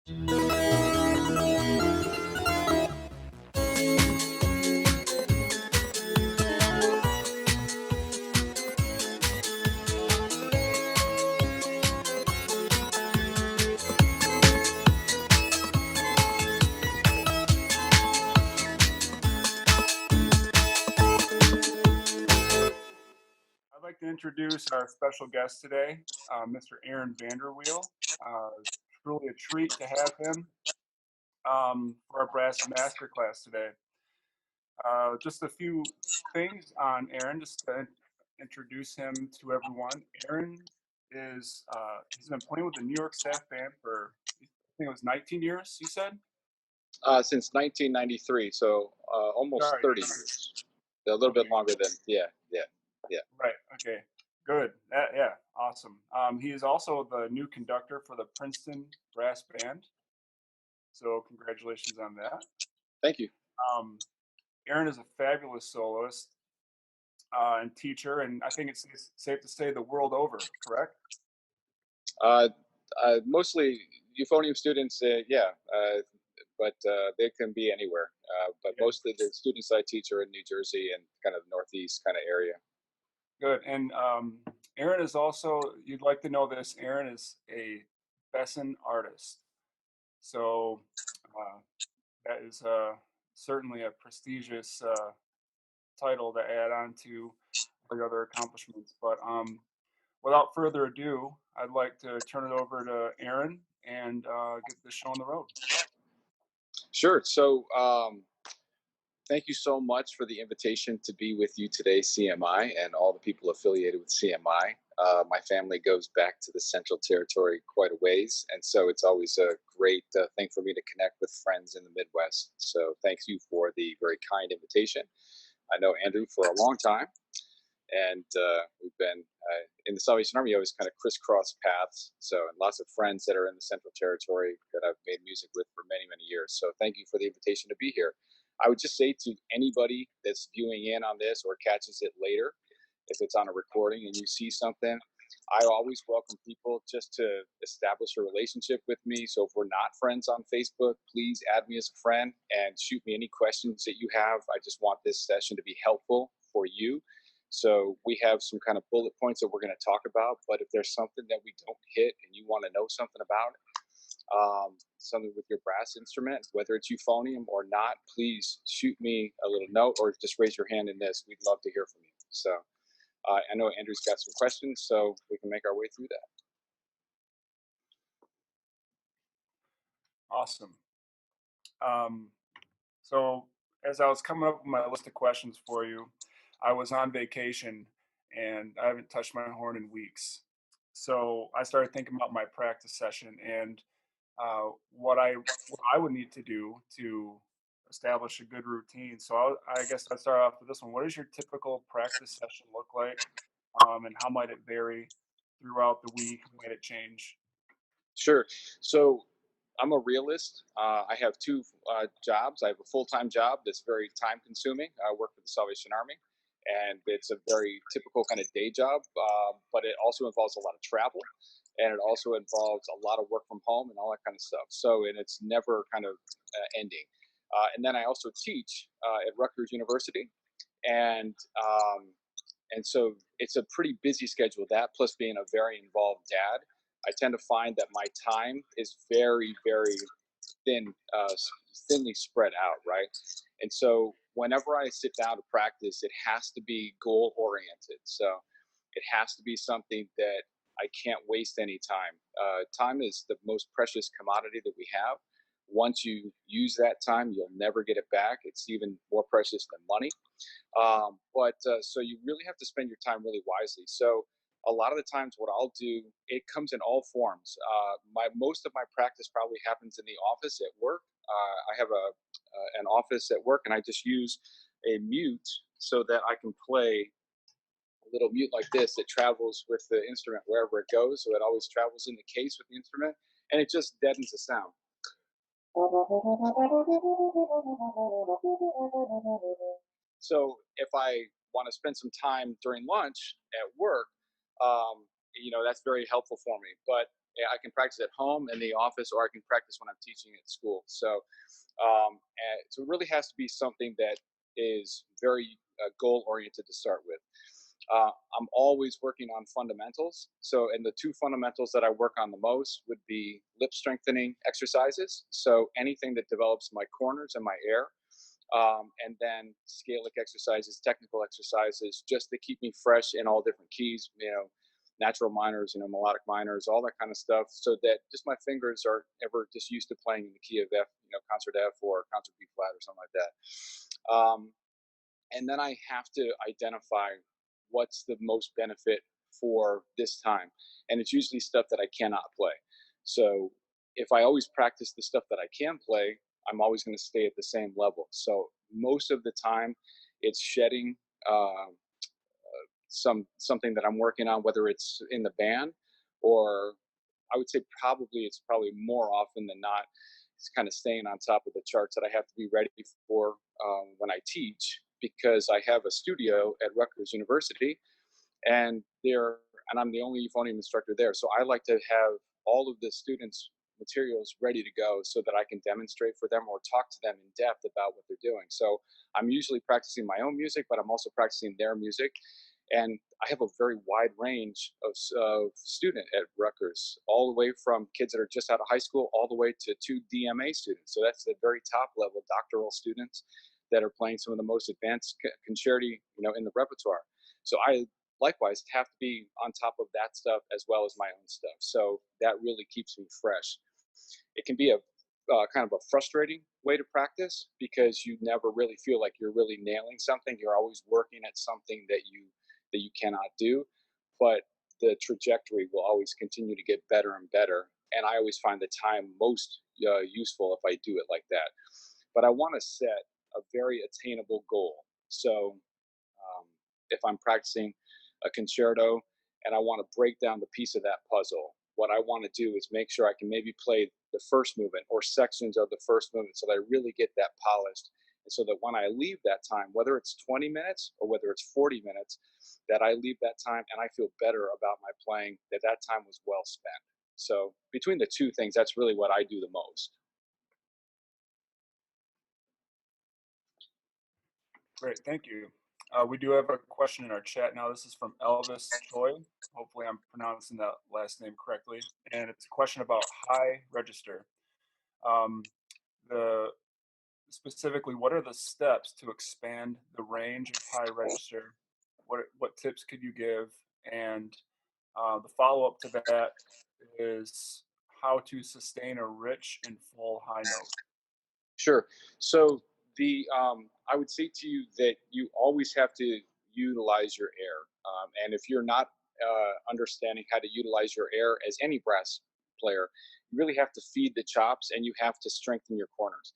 I'd like to introduce our special guest today, Mr. Aaron VanderWeele. It's truly a treat to have him for our Brass Masterclass today. Just a few things on Aaron, just to introduce him to everyone. Aaron he's been playing with the New York Staff Band for, I think it was 19 years, you said? Since 1993, so almost Sorry. 30 years. A little bit Okay. longer than, yeah, yeah, yeah. Right. Okay. Good. Yeah. Awesome. He is also the new conductor for the Princeton Brass Band. So congratulations on that. Thank you. Um, Aaron is a fabulous soloist and teacher, and I think it's safe to say the world over. Correct? Uh, Mostly euphonium students, yeah, but they can be anywhere. But Yeah. mostly the students I teach are in New Jersey and kind of Northeast kind of area. Good. And Aaron is also. You'd like to know this. Aaron is a Besson artist. So uh, that is certainly a prestigious title to add on to all the other accomplishments. But without further ado, I'd like to turn it over to Aaron and get this show on the road. Sure. So thank you so much for the invitation to be with you today, CMI, and all the people affiliated with CMI. My family goes back to the Central Territory quite a ways, and so it's always a great thing for me to connect with friends in the Midwest. So thank you for the very kind invitation. I know Andrew for a long time, and we've been in the Salvation Army. Always kind of crisscross paths. So, and lots of friends that are in the Central Territory that I've made music with for many, many years. So, thank you for the invitation to be here. I would just say to anybody that's viewing in on this or catches it later, if it's on a recording and you see something, I always welcome people just to establish a relationship with me. So if we're not friends on Facebook, please add me as a friend and shoot me any questions that you have. I just want this session to be helpful for you. So we have some kind of bullet points that we're going to talk about. But if there's something that we don't hit and you want to know something about, something with your brass instrument, whether it's euphonium or not, please shoot me a little note or just raise your hand in this. We'd love to hear from you. So I know Andrew's got some questions, so we can make our way through that. Awesome. Um, so as I was coming up with my list of questions for you, I was on vacation and I haven't touched my horn in weeks. So I started thinking about my practice session and what I would need to do to establish a good routine. So I guess I'd start off with this one. What does your typical practice session look like, and how might it vary throughout the week? Might it change? Sure. So I'm a realist. I have two jobs. I have a full-time job that's very time-consuming. I work for the Salvation Army, and it's a very typical kind of day job. But it also involves a lot of travel, and it also involves a lot of work from home and all that kind of stuff. So, and it's never kind of ending. And then I also teach at Rutgers University, and so it's a pretty busy schedule. That plus being a very involved dad, I tend to find that my time is very, very thin, thinly spread out, right? And so whenever I sit down to practice, it has to be goal oriented. So it has to be something that I can't waste any time. Time is the most precious commodity that we have. Once you use that time, you'll never get it back. It's even more precious than money. But so you really have to spend your time really wisely. So a lot of the times, what I'll do, it comes in all forms. My most of my practice probably happens in the office at work. I have an office at work, and I just use a mute so that I can play a little mute like this. It travels with the instrument wherever it goes, so it always travels in the case with the instrument, and it just deadens the sound. So if I want to spend some time during lunch at work, that's very helpful for me. But I can practice at home in the office, or I can practice when I'm teaching at school. So it really has to be something that is very goal oriented to start with. I'm always working on fundamentals. So, and the two fundamentals that I work on the most would be lip strengthening exercises. So, anything that develops my corners and my air, and then scalic exercises, technical exercises, just to keep me fresh in all different keys. Natural minors, melodic minors, all that kind of stuff, so that just my fingers are ever just used to playing in the key of F, concert F or concert B flat or something like that. And then I have to identify what's the most benefit for this time. And it's usually stuff that I cannot play. So if I always practice the stuff that I can play, I'm always going to stay at the same level. So most of the time, it's shedding something that I'm working on, whether it's in the band, or I would say it's probably more often than not, it's kind of staying on top of the charts that I have to be ready for when I teach, because I have a studio at Rutgers University, and there and I'm the only euphonium instructor there. So I like to have all of the students' materials ready to go so that I can demonstrate for them or talk to them in depth about what they're doing. So I'm usually practicing my own music, but I'm also practicing their music. And I have a very wide range of student at Rutgers, all the way from kids that are just out of high school, all the way to two DMA students. So that's the very top level doctoral students that are playing some of the most advanced concerti, in the repertoire. So I likewise have to be on top of that stuff as well as my own stuff. So that really keeps me fresh. It can be a kind of a frustrating way to practice, because you never really feel like you're really nailing something. You're always working at something that you cannot do, but the trajectory will always continue to get better and better. And I always find the time most useful if I do it like that. But I want to set a very attainable goal. So if I'm practicing a concerto and I want to break down the piece of that puzzle, what I want to do is make sure I can maybe play the first movement or sections of the first movement so that I really get that polished. And so that when I leave that time, whether it's 20 minutes or whether it's 40 minutes, that I leave that time and I feel better about my playing, that time was well spent. So between the two things, that's really what I do the most. Great, thank you. We do have a question in our chat now. This is from Elvis Choi. Hopefully, I'm pronouncing that last name correctly. And it's a question about high register. Um, the Specifically, what are the steps to expand the range of high register? What tips could you give? And the follow up to that is how to sustain a rich and full high note. Sure. So I would say to you that you always have to utilize your air, and if you're not understanding how to utilize your air as any brass player, you really have to feed the chops and you have to strengthen your corners.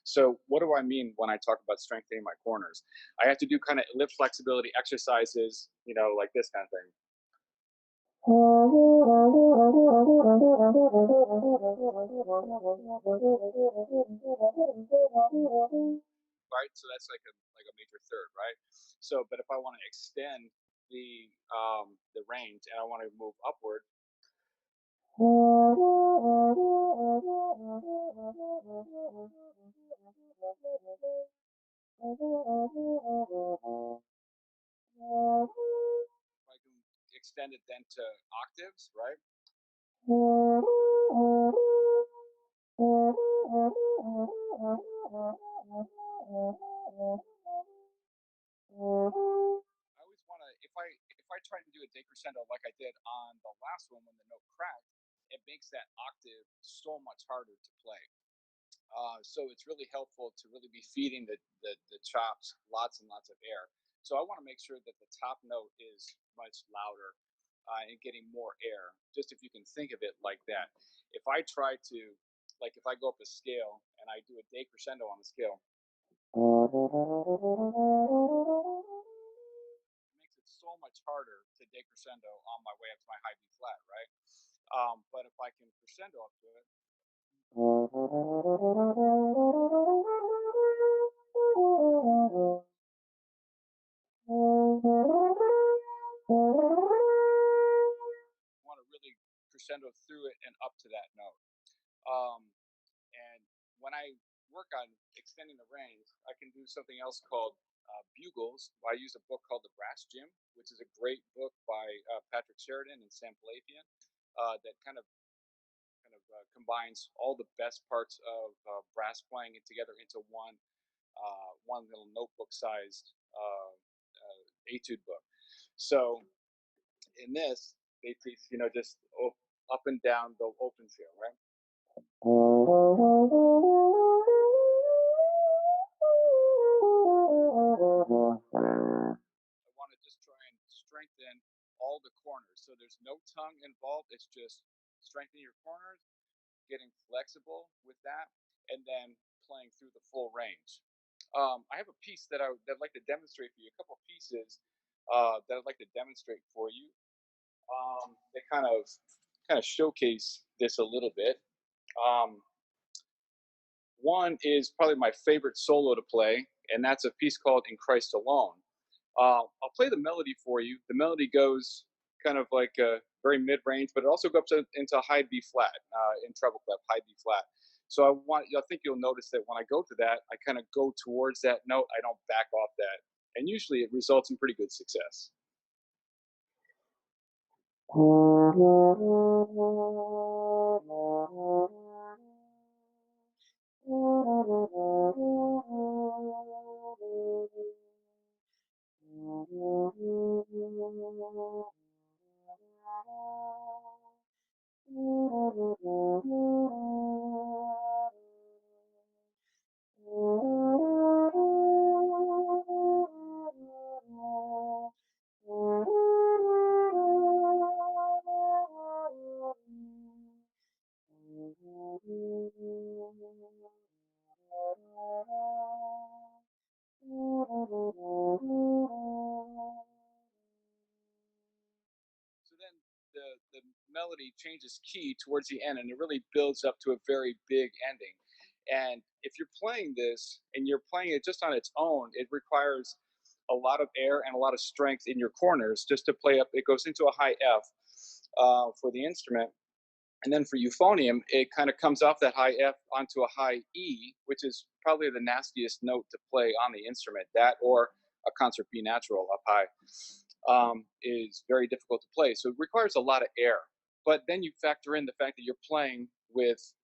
So what do I mean when I talk about strengthening my corners? I have to do kind of lip flexibility exercises, like this kind of thing. Right? So that's like a major third, right? So, but if I want to extend the range and I want to move upward, I can extend it then to octaves, right? I always want to, if I try to do a decrescendo like I did on the last one when the note cracked, it makes that octave so much harder to play. So it's really helpful to really be feeding the chops lots and lots of air. So I want to make sure that the top note is much louder and getting more air. Just if you can think of it like that. If I try to, like if I go up a scale and I do a decrescendo on the scale, it makes it so much harder to decrescendo on my way up to my high B flat, right? But if I can crescendo up to it, want to really crescendo through it and up to that note. Um, and when I work on extending the range, I can do something else called bugles. I use a book called The Brass Gym, which is a great book by Patrick Sheridan and Sam Palafian that combines all the best parts of brass playing it together into one little notebook-sized etude book. So in this, they teach just up and down the open scale, right? I want to just try and strengthen all the corners. So there's no tongue involved. It's just strengthening your corners, getting flexible with that, and then playing through the full range. I have a piece that I'd like to demonstrate for you. A couple of pieces that I'd like to demonstrate for you. They kind of showcase this a little bit. Um, One is probably my favorite solo to play, and that's a piece called "In Christ Alone." I'll play the melody for you. The melody goes kind of like very mid-range, but it also goes up into high B flat in treble clef, high B flat. So I think you'll notice that when I go to that, I kind of go towards that note. I don't back off that, and usually it results in pretty good success. So then the melody changes key towards the end, and it really builds up to a very big ending. And if you're playing this and you're playing it just on its own, it requires a lot of air and a lot of strength in your corners just to play up. It goes into a high F for the instrument, and then for euphonium, it kind of comes off that high F onto a high E, which is probably the nastiest note to play on the instrument. That or a concert B natural up high is very difficult to play. So it requires a lot of air. But then you factor in the fact that you're playing with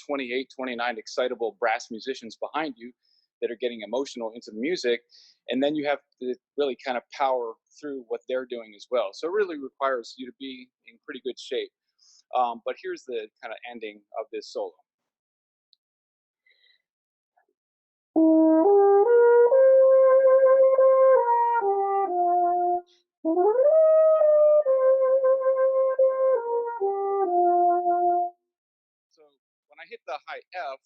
28, 29 excitable brass musicians behind you that are getting emotional into the music, and then you have to really kind of power through what they're doing as well. So it really requires you to be in pretty good shape. But here's the kind of ending of this solo. So when I hit the high F,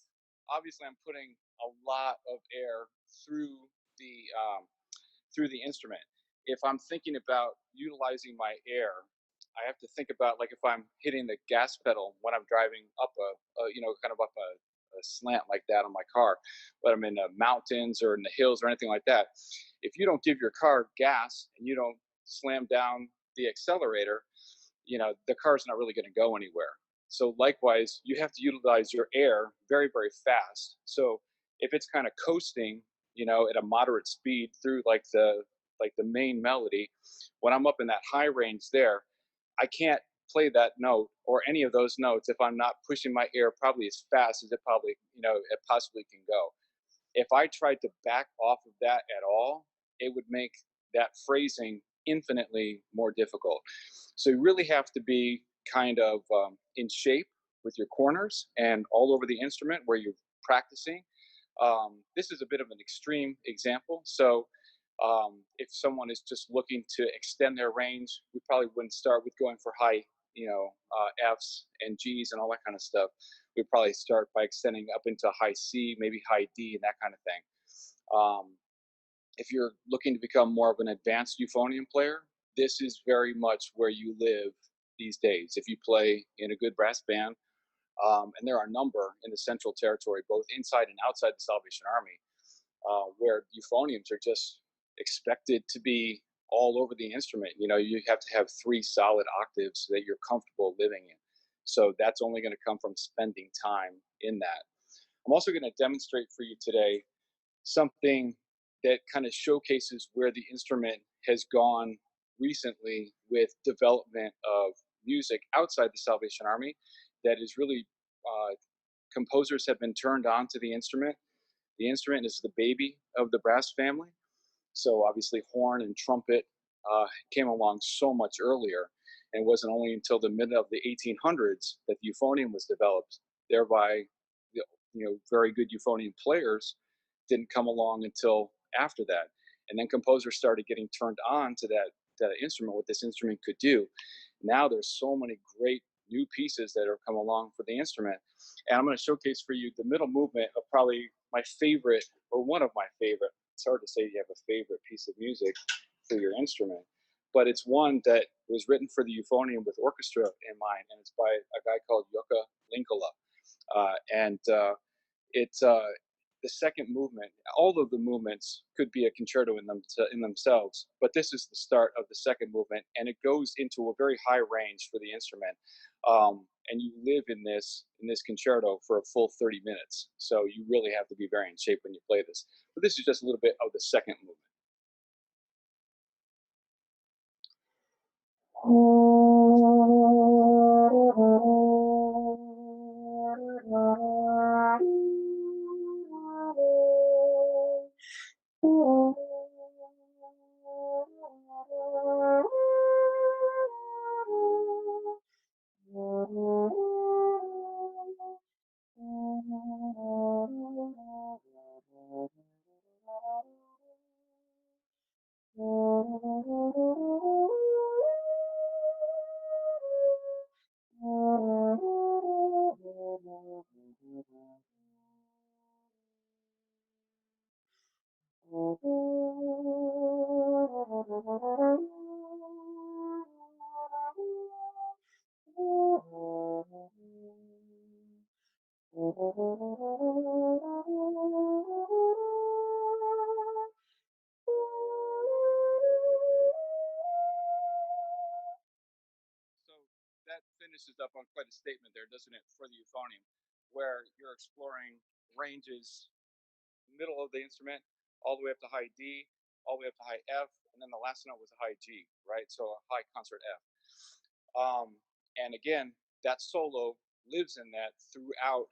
obviously I'm putting a lot of air through the instrument. If I'm thinking about utilizing my air, I have to think about like if I'm hitting the gas pedal when I'm driving up kind of up a slant like that on my car, but I'm in the mountains or in the hills or anything like that. If you don't give your car gas and you don't slam down the accelerator, the car's not really going to go anywhere. So likewise, you have to utilize your air very, very fast. So if it's kind of coasting, at a moderate speed through like the main melody, when I'm up in that high range there, I can't play that note or any of those notes if I'm not pushing my air probably as fast as it possibly can go. If I tried to back off of that at all, it would make that phrasing infinitely more difficult. So you really have to be kind of in shape with your corners and all over the instrument where you're practicing. This is a bit of an extreme example. So if someone is just looking to extend their range, we probably wouldn't start with going for high, Fs and Gs and all that kind of stuff. We'd probably start by extending up into high C, maybe high D, and that kind of thing. If you're looking to become more of an advanced euphonium player, this is very much where you live these days. If you play in a good brass band, and there are a number in the Central Territory, both inside and outside the Salvation Army, where euphoniums are just expected to be all over the instrument. You have to have 3 solid octaves that you're comfortable living in. So that's only going to come from spending time in that. I'm also going to demonstrate for you today something that kind of showcases where the instrument has gone recently with development of music outside the Salvation Army that is really composers have been turned on to the instrument. The instrument is the baby of the brass family. So obviously, horn and trumpet came along so much earlier, and it wasn't only until the mid of the 1800s that the euphonium was developed. Thereby, very good euphonium players didn't come along until after that, and then composers started getting turned on to that instrument, what this instrument could do. Now there's so many great new pieces that have come along for the instrument, and I'm going to showcase for you the middle movement of probably my favorite, or one of my favorite. It's hard to say you have a favorite piece of music for your instrument, but it's one that was written for the euphonium with orchestra in mind, and it's by a guy called Jukka Linkola. And it's the second movement. All of the movements could be a concerto in themselves, but this is the start of the second movement, and it goes into a very high range for the instrument. And you live in this concerto for a full 30 minutes, so you really have to be very in shape when you play this. But this is just a little bit of the second movement. So that finishes up on quite a statement there, doesn't it, for the euphonium, where you're exploring ranges, middle of the instrument, all the way up to high D, all the way up to high F, and then the last note was a high G, right? So a high concert F. And again, that solo lives in that throughout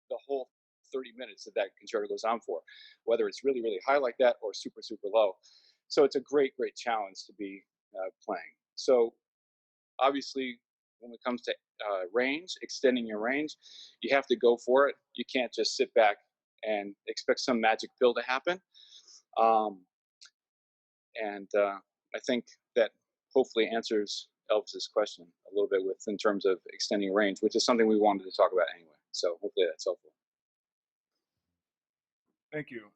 the whole 30 minutes that that concerto goes on for, whether it's really, really high like that or super, super low. So it's a great, great challenge to be playing. So obviously, when it comes to range, extending your range, you have to go for it. You can't just sit back and expect some magic pill to happen. Um, and I think that hopefully answers Elvis's question a little bit with in terms of extending range, which is something we wanted to talk about anyway. So hopefully that's helpful. Thank you.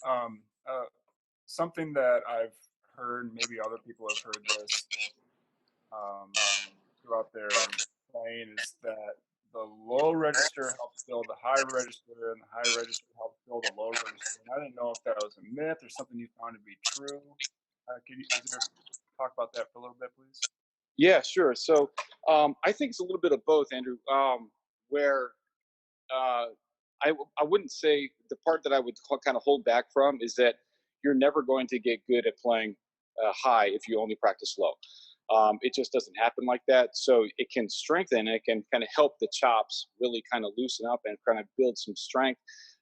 Something that I've heard, maybe other people have heard this um, throughout their playing, is that the low register helps fill the high register, and the high register helps fill the low register. And I didn't know if that was a myth or something you found to be true. Is there talk about that for a little bit, please? Yeah, sure. So I think it's a little bit of both, Andrew. Where uh, I wouldn't say the part that I would kind of hold back from is that you're never going to get good at playing high if you only practice low. It just doesn't happen like that. So it can strengthen, it can kind of help the chops really kind of loosen up and kind of build some strength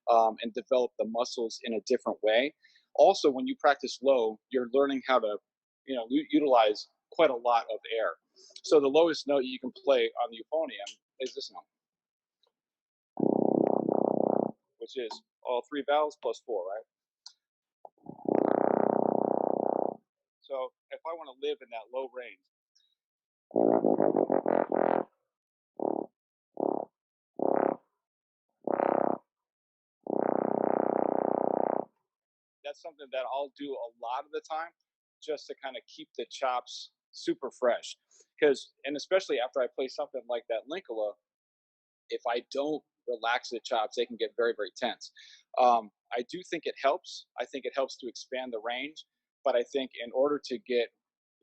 and develop the muscles in a different way. Also, when you practice low, you're learning how to, utilize quite a lot of air. So the lowest note you can play on the euphonium is this note, which is all three vowels plus four, right? So if I want to live in that low range, that's something that I'll do a lot of the time just to kind of keep the chops super fresh. And especially after I play something like that Linkola, if I don't relax the chops, they can get very, very tense. I do think it helps. I think it helps to expand the range, but I think in order to get,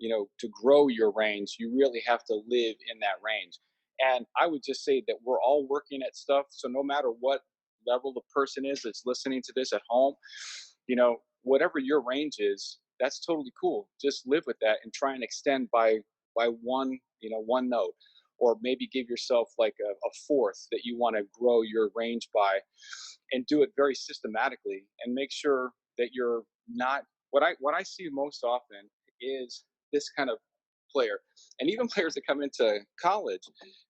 to grow your range, you really have to live in that range. And I would just say that we're all working at stuff. So no matter what level the person is that's listening to this at home, whatever your range is, that's totally cool. Just live with that and try and extend by one note, or maybe give yourself like a fourth that you want to grow your range by, and do it very systematically, and make sure that you're not. What I see most often is this kind of player, and even players that come into college,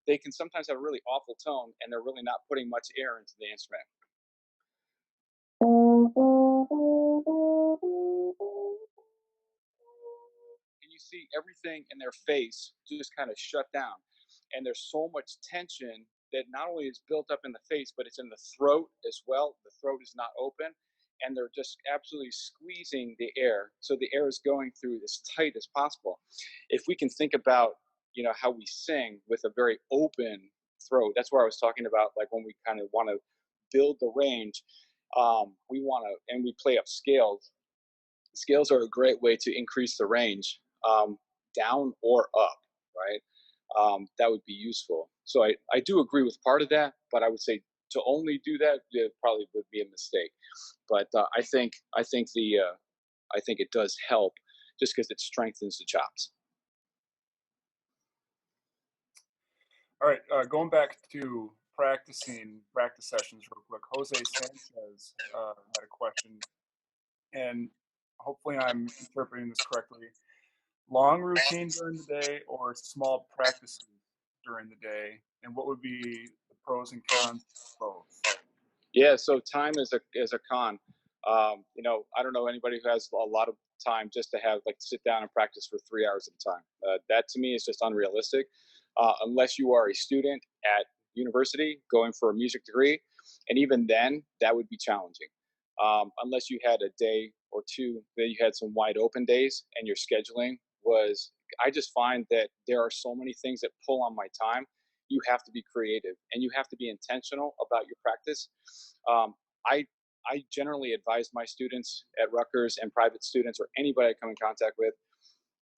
they can sometimes have a really awful tone, and they're really not putting much air into the instrument. And you see everything in their face just kind of shut down. And there's so much tension that not only is built up in the face, but it's in the throat as well. The throat is not open, and they're just absolutely squeezing the air. So the air is going through as tight as possible. If we can think about, how we sing with a very open throat, that's where I was talking about, like when we kind of want to build the range, we want to, and we play up scales. Scales are a great way to increase the range, down or up, right? That would be useful. So I do agree with part of that, but I would say to only do that, it probably would be a mistake. But I think it does help, just because it strengthens the chops. All right, going back to practice sessions real quick. Jose Sanchez had a question, and hopefully I'm interpreting this correctly. Long routine during the day or small practices during the day, and what would be the pros and cons of both? Yeah, so time is a con. I don't know anybody who has a lot of time just to have, like, sit down and practice for 3 hours at a time. That to me is just unrealistic, unless you are a student at university going for a music degree, and even then, that would be challenging. Unless you had a day or two that you had some wide open days, and your scheduling was. I just find that there are so many things that pull on my time. You have to be creative, and you have to be intentional about your practice. um, I I generally advise my students at Rutgers, and private students, or anybody I come in contact with,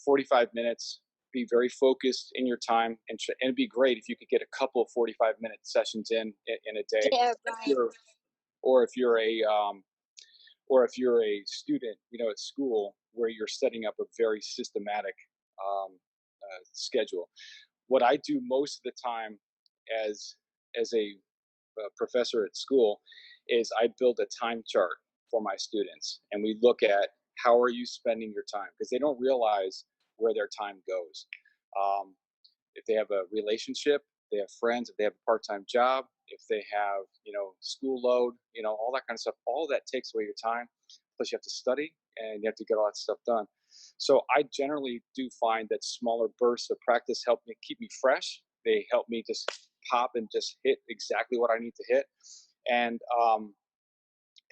45 minutes. Be very focused in your time, and it'd be great if you could get a couple of 45-minute sessions in a day. Yeah, If right. you're, or if you're a or if you're a student, at school, where you're setting up a very systematic schedule. What I do most of the time, as a professor at school, is I build a time chart for my students, and we look at how are you spending your time, because they don't realize where their time goes. Um, if they have a relationship, they have friends, if they have a part-time job, if they have, school load, all that kind of stuff, all of that takes away your time. Plus you have to study, and you have to get all that stuff done. So I generally do find that smaller bursts of practice help me keep me fresh. They help me just pop and just hit exactly what I need to hit. And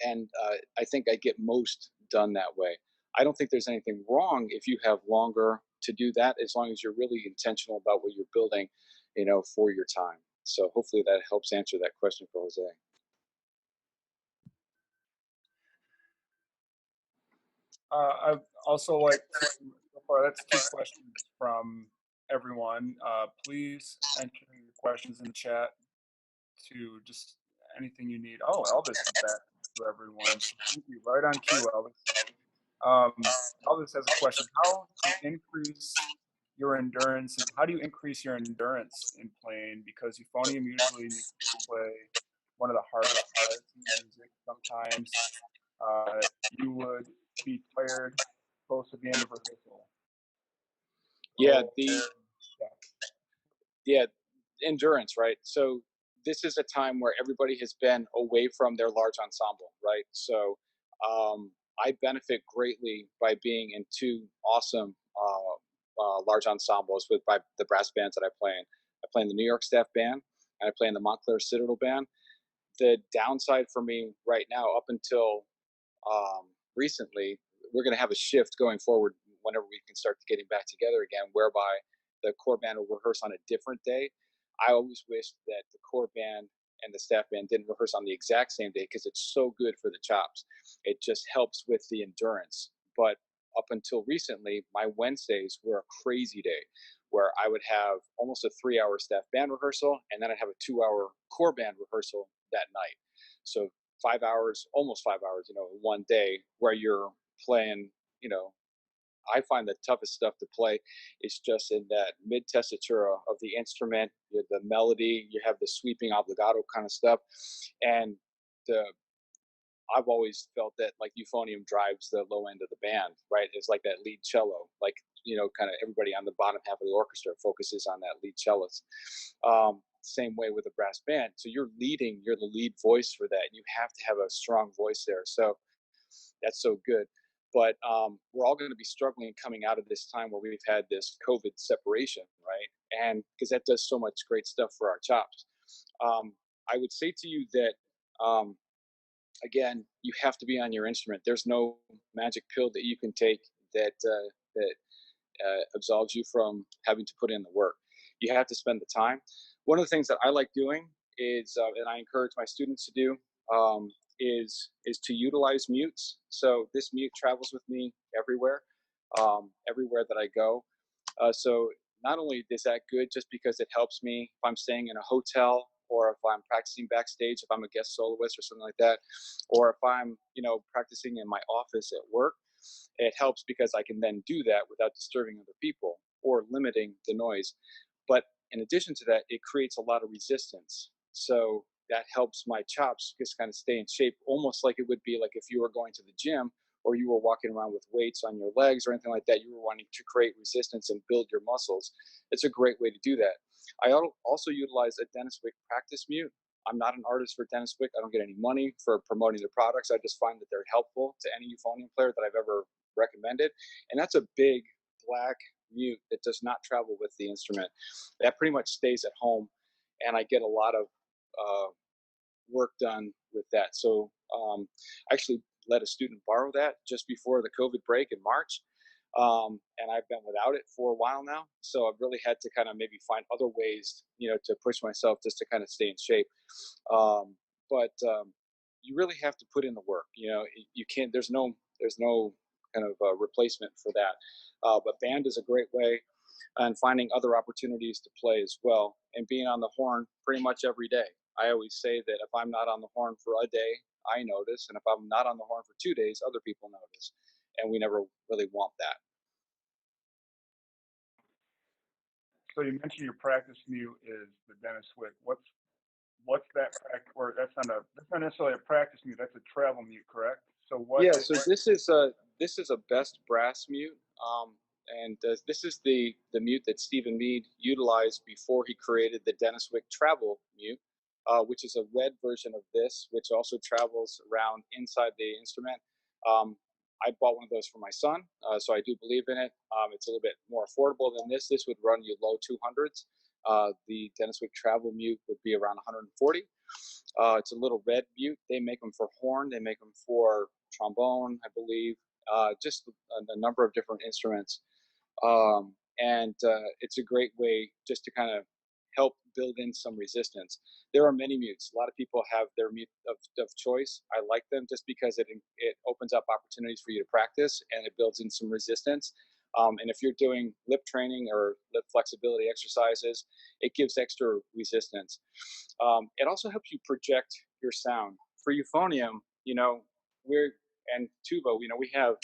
and uh, I think I get most done that way. I don't think there's anything wrong if you have longer to do that, as long as you're really intentional about what you're building, for your time. So hopefully that helps answer that question for Jose. I'd also like to, so far that's two questions from everyone. Please enter your questions in the chat to just anything you need. Oh, Elvis is back to everyone. So thank you. Right on cue, Elvis. Elvis has a question. How do you increase your endurance in playing? Because euphonium usually needs to play one of the hardest parts in music. Sometimes you would be tired close to the end of rehearsal. Yeah, So, the yeah. yeah, endurance, right? So this is a time where everybody has been away from their large ensemble, right? So I benefit greatly by being in two awesome large ensembles with by the brass bands that I play in. I play in the New York Staff Band, and I play in the Montclair Citadel Band. The downside for me right now, up until recently, we're going to have a shift going forward whenever we can start getting back together again, whereby the core band will rehearse on a different day. I always wished that the core band and the staff band didn't rehearse on the exact same day, because it's so good for the chops. It just helps with the endurance. But up until recently, my Wednesdays were a crazy day. where I would have almost a 3 hour staff band rehearsal, and then I'd have a 2 hour core band rehearsal that night. So 5 hours, almost 5 hours, one day where you're playing, you know, I find the toughest stuff to play is just in that mid tessitura of the instrument, the melody, you have the sweeping obligato kind of stuff. And the I've always felt that like euphonium drives the low end of the band, right? It's like that lead cello, like kind of everybody on the bottom half of the orchestra focuses on that lead cellist. Same way with a brass band. So you're leading, you're the lead voice for that, and you have to have a strong voice there. So that's so good. But we're all going to be struggling coming out of this time where we've had this COVID separation, right? And because that does so much great stuff for our chops. Um, I would say to you that um, again, you have to be on your instrument. There's no magic pill that you can take that absolves you from having to put in the work. You have to spend the time. One of the things that I like doing is, and I encourage my students to do, is to utilize mutes. So this mute travels with me everywhere, everywhere that I go. So not only is that good just because it helps me if I'm staying in a hotel or if I'm practicing backstage, if I'm a guest soloist or something like that, or if I'm, practicing in my office at work, it helps because I can then do that without disturbing other people or limiting the noise. But in addition to that, it creates a lot of resistance. So that helps my chops just kind of stay in shape, almost like it would be like if you were going to the gym or you were walking around with weights on your legs or anything like that, you were wanting to create resistance and build your muscles. It's a great way to do that. I also utilize a Dennis Wick practice mute. I'm not an artist for Dennis Wick. I don't get any money for promoting their products. I just find that they're helpful to any euphonium player that I've ever recommended. And that's a big black mute that does not travel with the instrument. That pretty much stays at home, and I get a lot of work done with that. So I actually let a student borrow that just before the COVID break in March. And I've been without it for a while now. So I've really had to kind of maybe find other ways, to push myself just to kind of stay in shape. But you really have to put in the work. You can't. There's no kind of replacement for that. But band is a great way, and finding other opportunities to play as well, and being on the horn pretty much every day. I always say that if I'm not on the horn for a day, I notice, and if I'm not on the horn for 2 days, other people notice, and we never really want that. So you mentioned your practice mute is the Dennis Wick. What's that practice? Or that's not necessarily a practice mute. That's a travel mute, correct? So what Yeah, is so this is a best brass mute, and this is the mute that Stephen Mead utilized before he created the Dennis Wick travel mute, which is a red version of this, which also travels around inside the instrument. Um, I bought one of those for my son, so I do believe in it. It's a little bit more affordable than this. This would run you low 200s. The Dennis Wick travel mute would be around 140. It's a little red mute. They make them for horn. They make them for trombone, I believe. Just a number of different instruments, and it's a great way just to kind of help build in some resistance. There are many mutes. A lot of people have their mute of choice. I like them just because it opens up opportunities for you to practice and it builds in some resistance. And if you're doing lip training or lip flexibility exercises, it gives extra resistance. It also helps you project your sound. For euphonium, we're and tuba, we have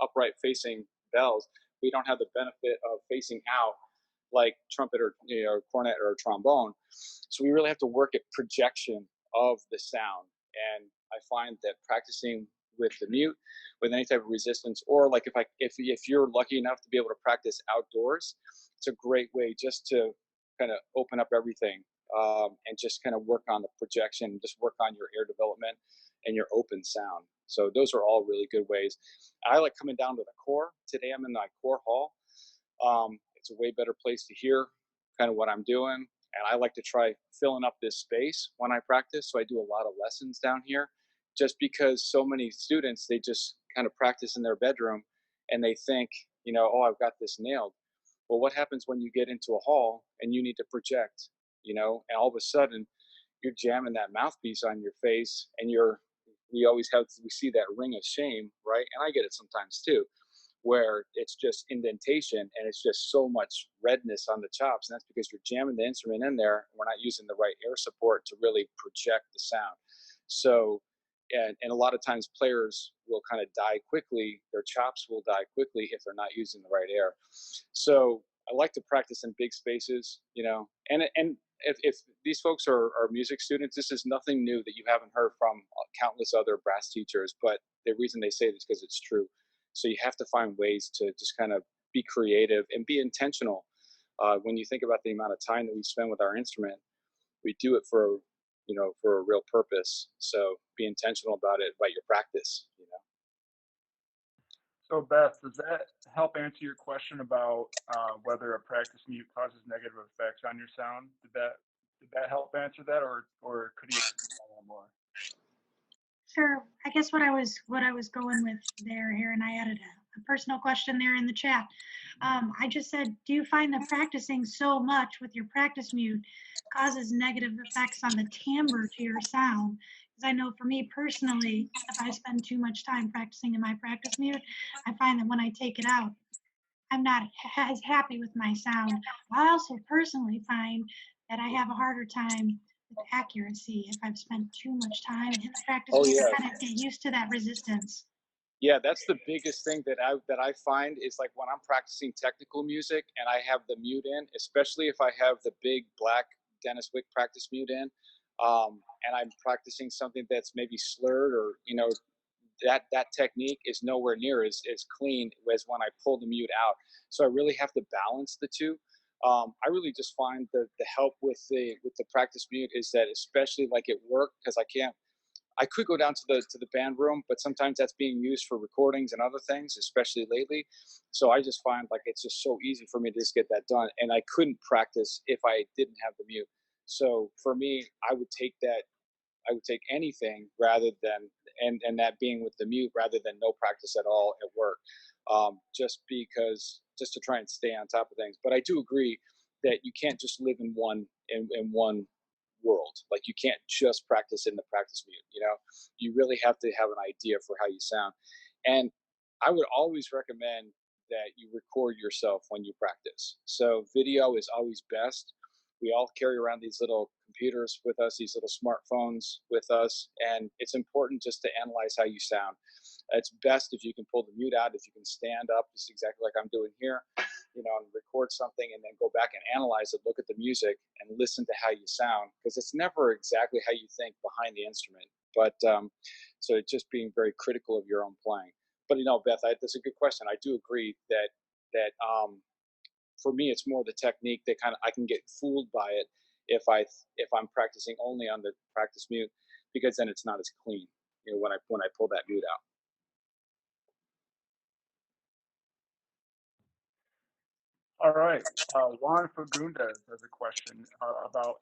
upright facing bells. We don't have the benefit of facing out like trumpet or cornet or trombone. So we really have to work at projection of the sound. And I find that practicing with the mute, with any type of resistance, or like if you're lucky enough to be able to practice outdoors, it's a great way just to kind of open up everything, and just kind of work on the projection, just work on your air development and your open sound. So those are all really good ways. I like coming down to the core. Today I'm in my core hall. It's a way better place to hear kind of what I'm doing. And I like to try filling up this space when I practice. So I do a lot of lessons down here just because so many students, they just kind of practice in their bedroom and they think, oh, I've got this nailed. Well, what happens when you get into a hall and you need to project, and all of a sudden you're jamming that mouthpiece on your face and we see that ring of shame, right? And I get it sometimes too. where it's just indentation and it's just so much redness on the chops. And that's because you're jamming the instrument in there. And we're not using the right air support to really project the sound. So, and a lot of times players will kind of die quickly. Their chops will die quickly if they're not using the right air. So I like to practice in big spaces, and if these folks are music students, this is nothing new that you haven't heard from countless other brass teachers. But the reason they say this is because it's true. So you have to find ways to just kind of be creative and be intentional. When you think about the amount of time that we spend with our instrument, we do it for a real purpose. So be intentional about your practice. So Beth, does that help answer your question about whether a practice mute causes negative effects on your sound? Did that help answer that, or could you expand on that more? Sure. I guess what I was going with there, Aaron, I added a personal question there in the chat. I just said, do you find that practicing so much with your practice mute causes negative effects on the timbre to your sound? Because I know for me personally, if I spend too much time practicing in my practice mute, I find that when I take it out, I'm not as happy with my sound. I also personally find that I have a harder time with accuracy if I've spent too much time in the practice Oh mute. yeah, I kind of get used to that resistance. yeah. That's the biggest thing that I find is like when I'm practicing technical music and I have the mute in, especially if I have the big black Dennis Wick practice mute in, and I'm practicing something that's maybe slurred or that technique is nowhere near as clean as when I pull the mute out. So I really have to balance the two. I really just find the help with the practice mute is that especially like at work because I could go down to the band room, but sometimes that's being used for recordings and other things, especially lately. So I just find like it's just so easy for me to just get that done, and I couldn't practice if I didn't have the mute. So for me, I would take anything rather than and that being with the mute rather than no practice at all at work, just to try and stay on top of things. But I do agree that you can't just live in one world. Like you can't just practice in the practice mute. You really have to have an idea for how you sound. And I would always recommend that you record yourself when you practice. So video is always best. We all carry around these little computers with us, these little smartphones with us, and it's important just to analyze how you sound. It's best if you can pull the mute out, if you can stand up, just exactly like I'm doing here, and record something and then go back and analyze it, look at the music and listen to how you sound, because it's never exactly how you think behind the instrument. But so it's just being very critical of your own playing. But Beth, that's a good question. I do agree that for me, it's more the technique that kind of I can get fooled by it if I'm practicing only on the practice mute, because then it's not as clean. When I pull that mute out. All right. Juan Fagundes has a question about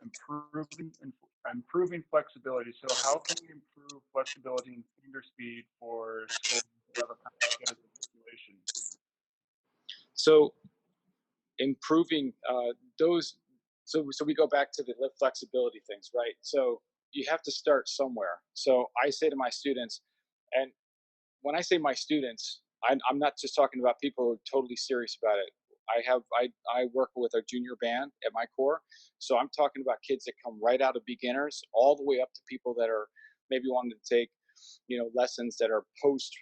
improving flexibility. So, how can we improve flexibility and finger speed for scores who have a complicated articulation? So improving those. So we go back to the lip flexibility things, right? So you have to start somewhere. So I say to my students, and when I say my students, I'm not just talking about people who are totally serious about it. I work with a junior band at my core, so I'm talking about kids that come right out of beginners all the way up to people that are maybe wanting to take lessons that are post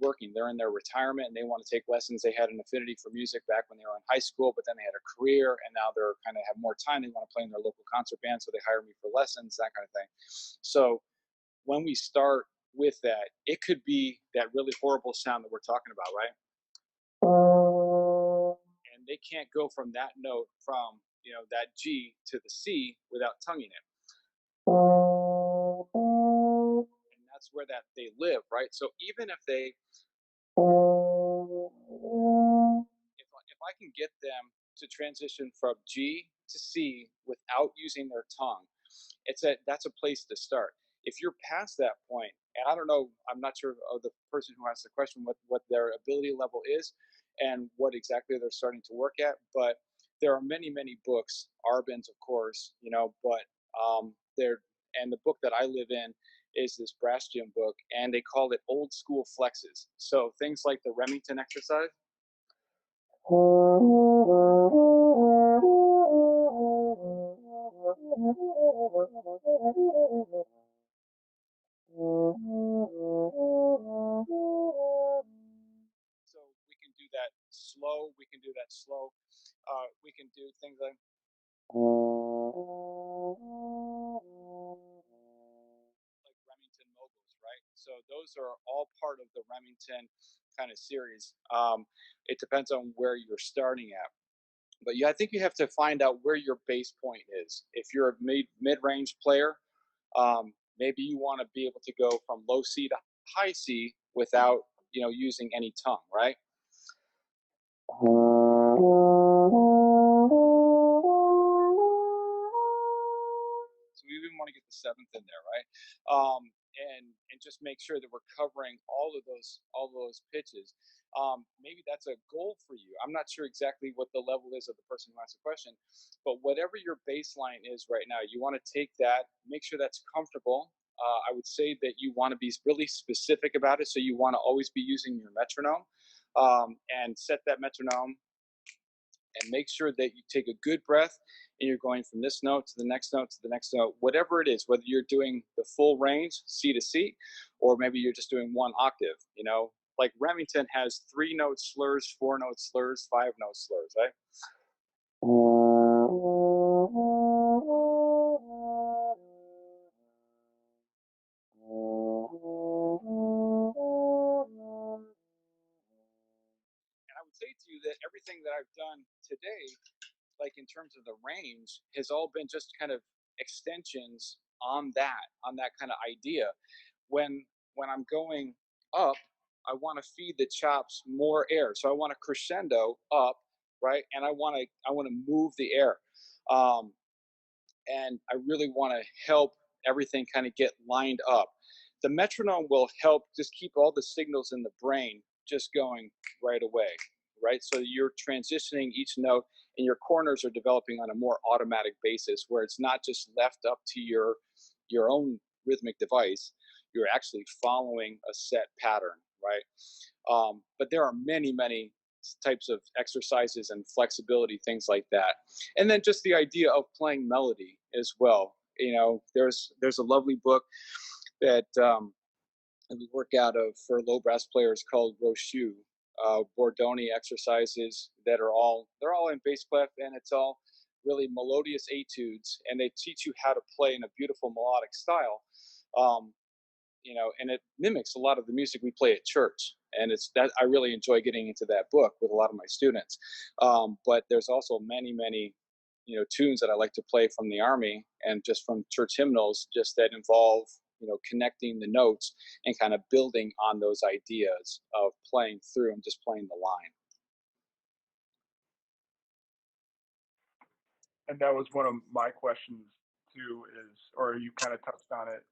working. They're in their retirement and they want to take lessons. They had an affinity for music back when they were in high school, but then they had a career and now they're kind of have more time. They want to play in their local concert band, so they hire me for lessons, that kind of thing. So when we start with that, it could be that really horrible sound that we're talking about, right? And they can't go from that note from that G to the C without tonguing it. And that's where that they live, right? So even if I can get them to transition from G to C without using their tongue, that's a place to start. If you're past that point, and I don't know, I'm not sure of the person who asked the question what their ability level is and what exactly they're starting to work at, but there are many, many books, Arbin's, of course, but there, and the book that I live in is this brass gym book, and they call it old school flexes. So things like the Remington exercise. So we can do that slow. We can do that slow. We can do things like Remington moguls, right? So those are all part of the Remington kind of series. It depends on where you're starting at. But yeah, I think you have to find out where your base point is. If you're a mid-range player, maybe you want to be able to go from low C to high C without using any tongue, right? So we even want to get the seventh in there, right? And just make sure that we're covering all of those pitches. Maybe that's a goal for you. I'm not sure exactly what the level is of the person who asked the question, but whatever your baseline is right now, you want to take that, make sure that's comfortable. I would say that you want to be really specific about it. So you want to always be using your metronome, and set that metronome, and make sure that you take a good breath and you're going from this note to the next note to the next note, whatever it is, whether you're doing the full range, C to C, or maybe you're just doing one octave. Like Remington has 3-note slurs, 4-note slurs, 5-note slurs, right? And I would say to you that everything that I've done today, like in terms of the range, has all been just kind of extensions on that kind of idea. When I'm going up, I want to feed the chops more air, so I want to crescendo up, right? And I want to move the air, and I really want to help everything kind of get lined up. The metronome will help just keep all the signals in the brain just going right away, right? So you're transitioning each note, and your corners are developing on a more automatic basis, where it's not just left up to your own rhythmic device. You're actually following a set pattern, right? But there are many, many types of exercises and flexibility, things like that. And then just the idea of playing melody as well. There's a lovely book that we work out of for low brass players called Rochu, Bordoni exercises they're all in bass clef, and it's all really melodious etudes, and they teach you how to play in a beautiful melodic style. Um, and it mimics a lot of the music we play at church. And it's that I really enjoy getting into that book with a lot of my students. But there's also many, many, tunes that I like to play from the Army and just from church hymnals, just that involve, connecting the notes and kind of building on those ideas of playing through and just playing the line. And that was one of my questions too, or you kind of touched on it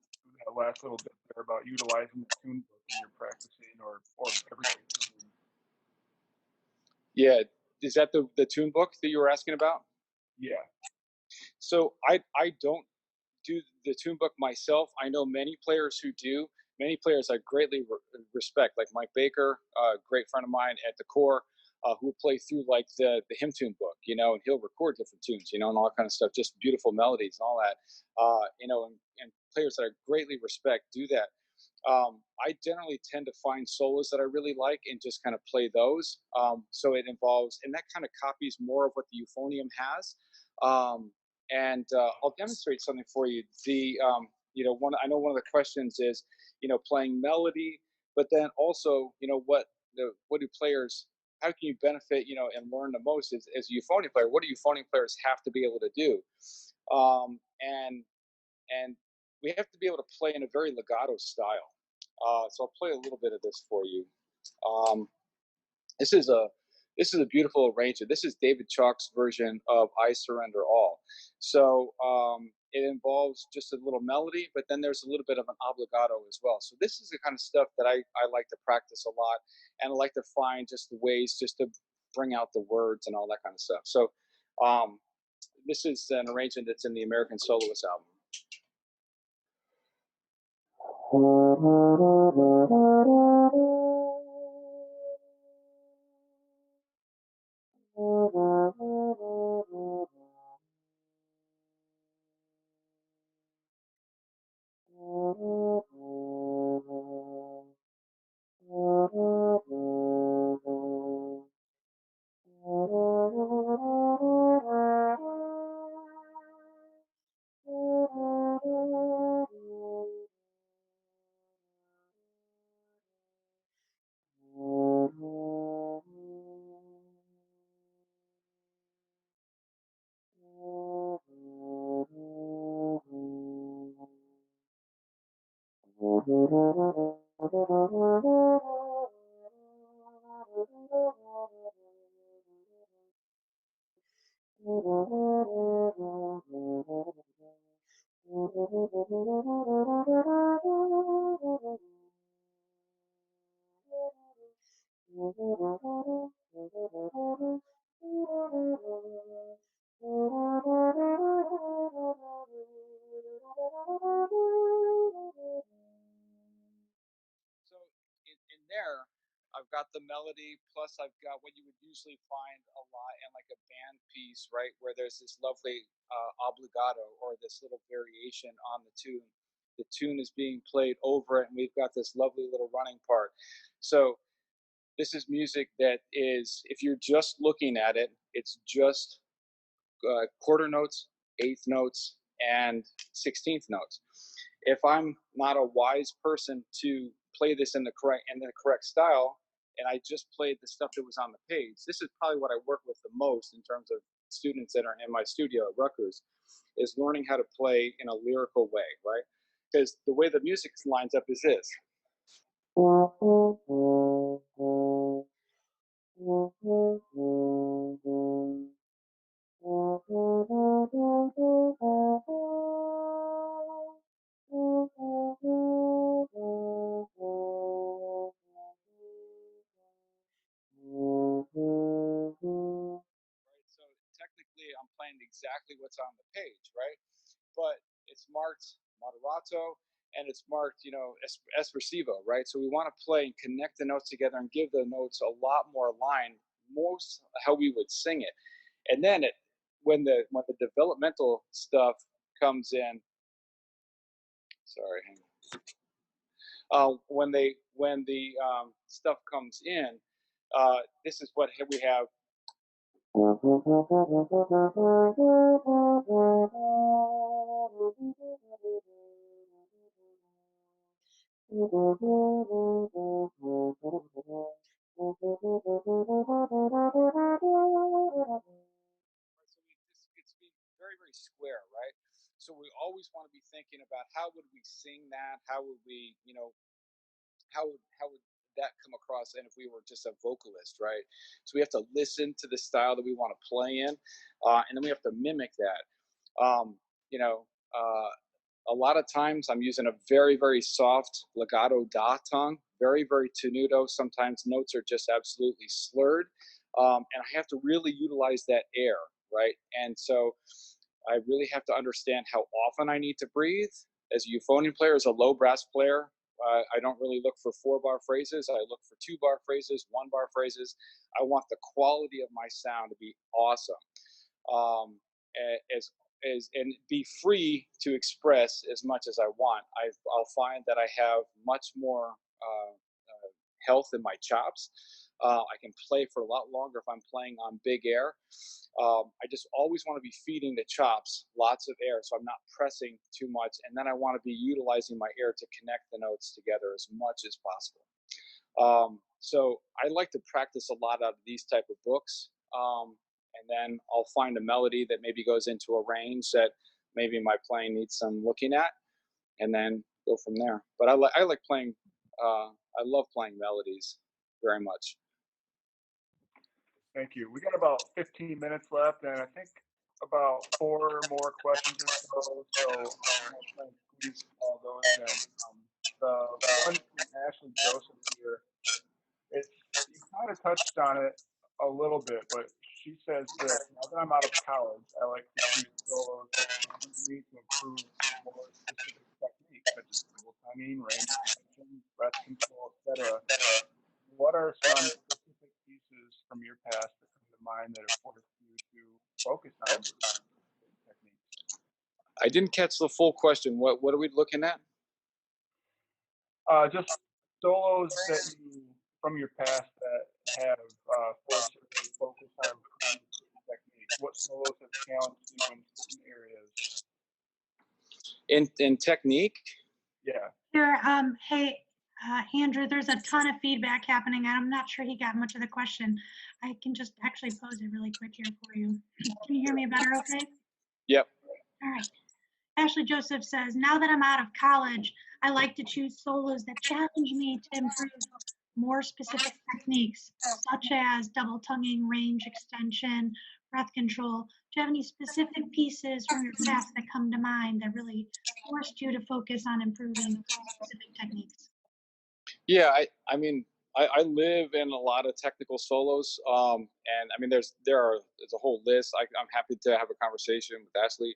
that last little bit there about utilizing the tune book when you're practicing or everyday tuning. Yeah. Is that the tune book that you were asking about? Yeah. So I don't do the tune book myself. I know many players who do. Many players I greatly respect, like Mike Baker, a great friend of mine at the core, who play through like the hymn tune book, and he'll record different tunes, and all that kind of stuff, just beautiful melodies and all that, and players that I greatly respect do that. I generally tend to find solos that I really like and just kind of play those. So it involves, and that kind of copies more of what the euphonium has. And I'll demonstrate something for you. I know one of the questions is, playing melody, but then also, what do players, how can you benefit, and learn the most as a euphonium player? What do euphonium players have to be able to do? And we have to be able to play in a very legato style. So I'll play a little bit of this for you. Um, this is a beautiful arrangement. This is David Chalk's version of "I Surrender All." So it involves just a little melody, but then there's a little bit of an obligato as well. So this is the kind of stuff that I like to practice a lot, and I like to find just the ways just to bring out the words and all that kind of stuff. So this is an arrangement that's in the American Soloist album. So in there, I've got the melody, plus I've got what you would usually find a lot in like a band piece, right, where there's this lovely obligato or this little variation on the tune. The tune is being played over it, and we've got this lovely little running part. So this is music that is, if you're just looking at it, it's just quarter notes, eighth notes, and 16th notes. If I'm not a wise person to play this in the correct style, and I just played the stuff that was on the page, this is probably what I work with the most in terms of students that are in my studio at Rutgers, is learning how to play in a lyrical way, right? Because the way the music lines up is this. Right? So technically, I'm playing exactly what's on the page, right? But it's marked moderato and it's marked, espressivo, right? So we want to play and connect the notes together and give the notes a lot more line, most how we would sing it. And then when the developmental stuff comes in, sorry, hang when the stuff comes in, this is what we have. So it's being very, very square, right? So we always want to be thinking about how would we sing that? How would we, how would that come across? And if we were just a vocalist, right? So we have to listen to the style that we want to play in, and then we have to mimic that. Um, you know, a lot of times I'm using a very, very soft legato da tongue, very, very tenuto. Sometimes notes are just absolutely slurred. And I have to really utilize that air, right? And so I really have to understand how often I need to breathe. As a euphonium player, as a low brass player, I don't really look for 4-bar phrases. I look for 2-bar phrases, 1-bar phrases. I want the quality of my sound to be awesome. Um, and be free to express as much as I want. I'll find that I have much more health in my chops. I can play for a lot longer if I'm playing on big air. I just always want to be feeding the chops lots of air so I'm not pressing too much. And then I want to be utilizing my air to connect the notes together as much as possible. So I like to practice a lot out of these type of books. And then I'll find a melody that maybe goes into a range that maybe my playing needs some looking at, and then go from there. But I like playing. I love playing melodies very much. Thank you. We got about 15 minutes left, and I think about four more questions or so. So I'm going to try and squeeze all those in. The one from Ashley Joseph here, it's you kind of touched on it a little bit, but she says this: now that I'm out of college, I like to shoot solos that challenge me to improve more specific techniques. such as double tonguing, range extension, breath control, etc. What are some specific pieces from your past that come to mind that have forced you to focus on improving techniques? I didn't catch the full question. What are we looking at? Just solos that you from your past that have forced you to really focus on improving certain techniques. What solos have challenged you in certain areas? In technique? Yeah. Here, hey, Andrew, there's a ton of feedback happening. I'm not sure he got much of the question. I can just actually pose it really quick here for you. Can you hear me better okay? Yep. All right. Ashley Joseph says, now that I'm out of college, I like to choose solos that challenge me to improve more specific techniques, such as double tonguing, range extension, breath control. Do you have any specific pieces from your past that come to mind that really forced you to focus on improving specific techniques? Yeah, I mean, I live in a lot of technical solos, and I mean, there's a whole list. I'm happy to have a conversation with Ashley,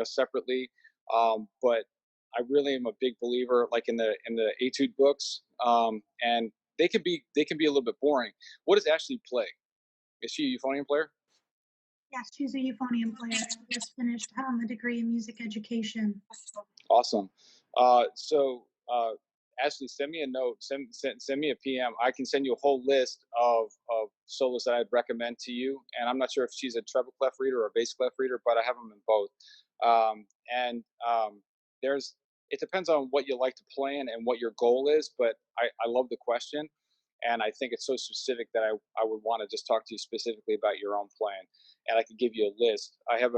separately. But I really am a big believer, like in the etude books, and they can be a little bit boring. What does Ashley play? Is she a euphonium player? Yes, she's a euphonium player. She just finished a degree in music education. Awesome. Ashley, send me a note. Send me a PM. I can send you a whole list of solos that I'd recommend to you. And I'm not sure if she's a treble clef reader or a bass clef reader, but I have them in both. And there's it depends on what you like to plan and what your goal is. But I love the question, and I think it's so specific that I would want to just talk to you specifically about your own plan. And I could give you a list. I have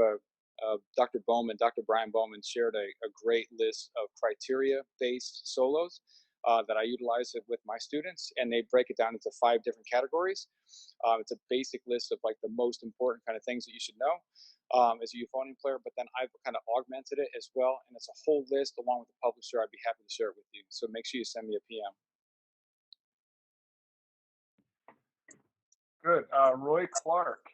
Dr. Brian Bowman shared a great list of criteria-based solos that I utilize with my students, and they break it down into 5 different categories. It's a basic list of like the most important kind of things that you should know as a euphonium player, but then I've kind of augmented it as well, and it's a whole list along with the publisher. I'd be happy to share it with you. So make sure you send me a PM. Good. Roy Clark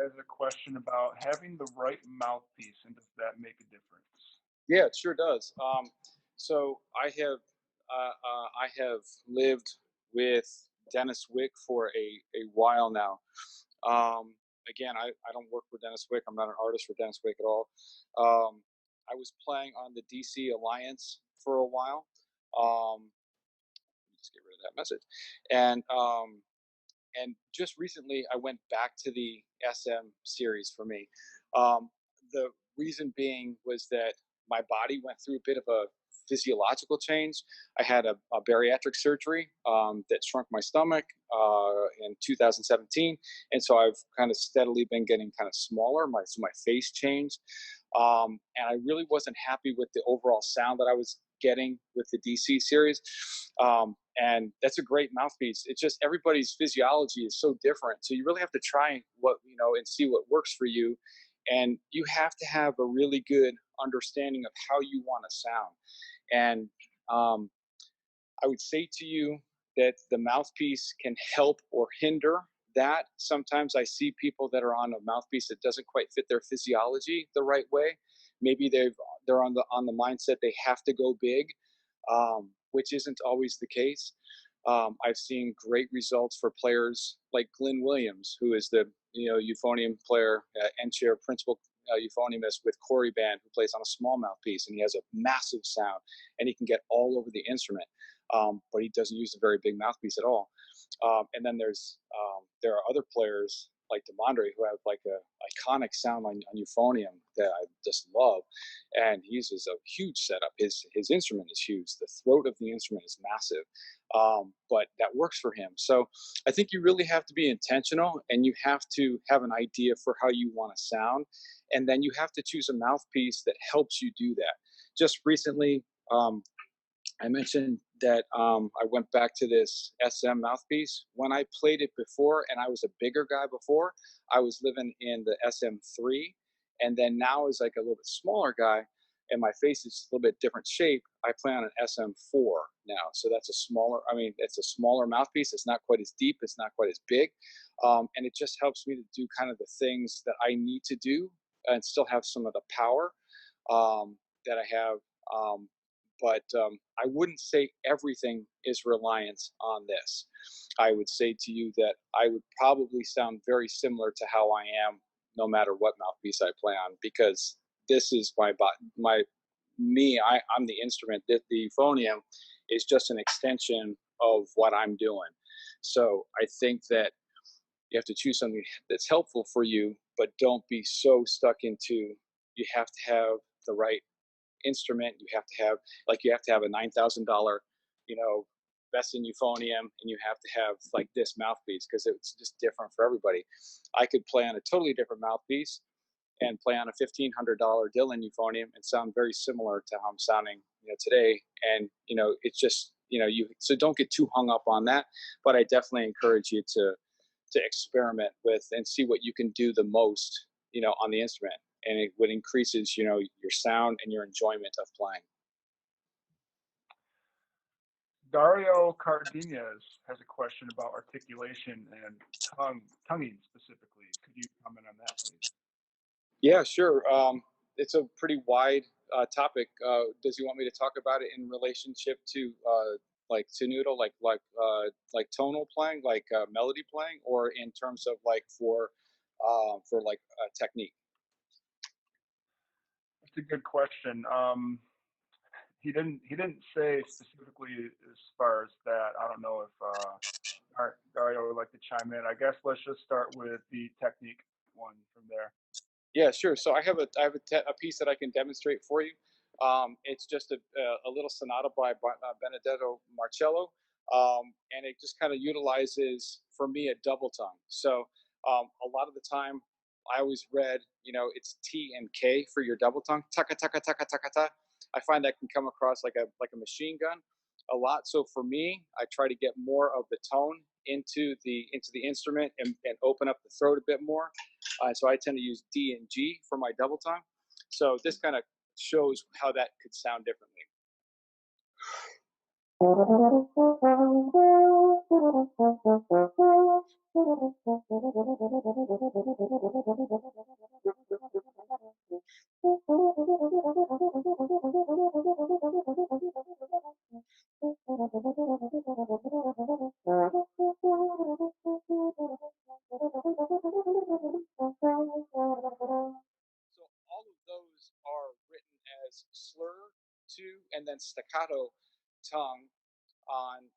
has a question about having the right mouthpiece and does that make a difference? Yeah, it sure does. So I have lived with Dennis Wick for a while now. Again, I don't work for Dennis Wick. I'm not an artist for Dennis Wick at all. I was playing on the DC Alliance for a while. Let me just get rid of that message. And just recently I went back to the SM series for me. The reason being was that my body went through a bit of a physiological change. I had a bariatric surgery that shrunk my stomach in 2017, and so I've kind of steadily been getting kind of smaller. My face changed, and I really wasn't happy with the overall sound that I was getting with the DC series. And that's a great mouthpiece. It's just everybody's physiology is so different. So you really have to try and see what works for you. And you have to have a really good understanding of how you want to sound. And I would say to you that the mouthpiece can help or hinder that. Sometimes I see people that are on a mouthpiece that doesn't quite fit their physiology the right way. Maybe they're on the mindset they have to go big, which isn't always the case. I've seen great results for players like Glenn Williams, who is the euphonium player and chair principal euphoniumist with Corey Band, who plays on a small mouthpiece, and he has a massive sound, and he can get all over the instrument, but he doesn't use a very big mouthpiece at all. And then there are other players like Demondre who have like a iconic sound on euphonium that I just love, and he uses a huge setup. His instrument is huge. The throat of the instrument is massive, but that works for him. So I think you really have to be intentional, and you have to have an idea for how you want to sound, and then you have to choose a mouthpiece that helps you do that. Just recently, I mentioned that I went back to this SM mouthpiece. When I played it before, and I was a bigger guy before, I was living in the SM3, and then now as like a little bit smaller guy, and my face is a little bit different shape, I play on an SM4 now. So that's it's a smaller mouthpiece. It's not quite as deep. It's not quite as big, and it just helps me to do kind of the things that I need to do and still have some of the power that I have. but I wouldn't say everything is reliant on this. I would say to you that I would probably sound very similar to how I am no matter what mouthpiece I play on, because this is I'm the instrument. The phonium is just an extension of what I'm doing. So I think that you have to choose something that's helpful for you, but don't be so stuck into, you have to have the right instrument. You have to have, you have to have a $9,000, you know, best in euphonium, and you have to have like this mouthpiece, because it's just different for everybody. I could play on a totally different mouthpiece and play on a $1,500 Dylan euphonium and sound very similar to how I'm sounding, today. And it's just, so don't get too hung up on that. But I definitely encourage you to experiment with and see what you can do the most, on the instrument, and what increases, your sound and your enjoyment of playing. Dario Cardenas has a question about articulation and tonguing specifically. Could you comment on that, please? Yeah, sure. It's a pretty wide topic. Does he want me to talk about it in relationship to like tenuto, like tonal playing, like melody playing, or in terms of for technique? That's a good question. He didn't say specifically as far as that. I don't know if Dario would like to chime in. I guess let's just start with the technique one from there. Yeah, sure. So I have a piece that I can demonstrate for you. It's just a little sonata by Benedetto Marcello, and it just kind of utilizes, for me, a double tongue. So a lot of the time, I always read, it's T and K for your double tongue. Taka taka taka taka ta. I find that can come across like a machine gun a lot. So for me, I try to get more of the tone into the instrument, and open up the throat a bit more. So I tend to use D and G for my double tongue. So this kind of shows how that could sound differently. So all of those are written as slur two and then staccato tongue on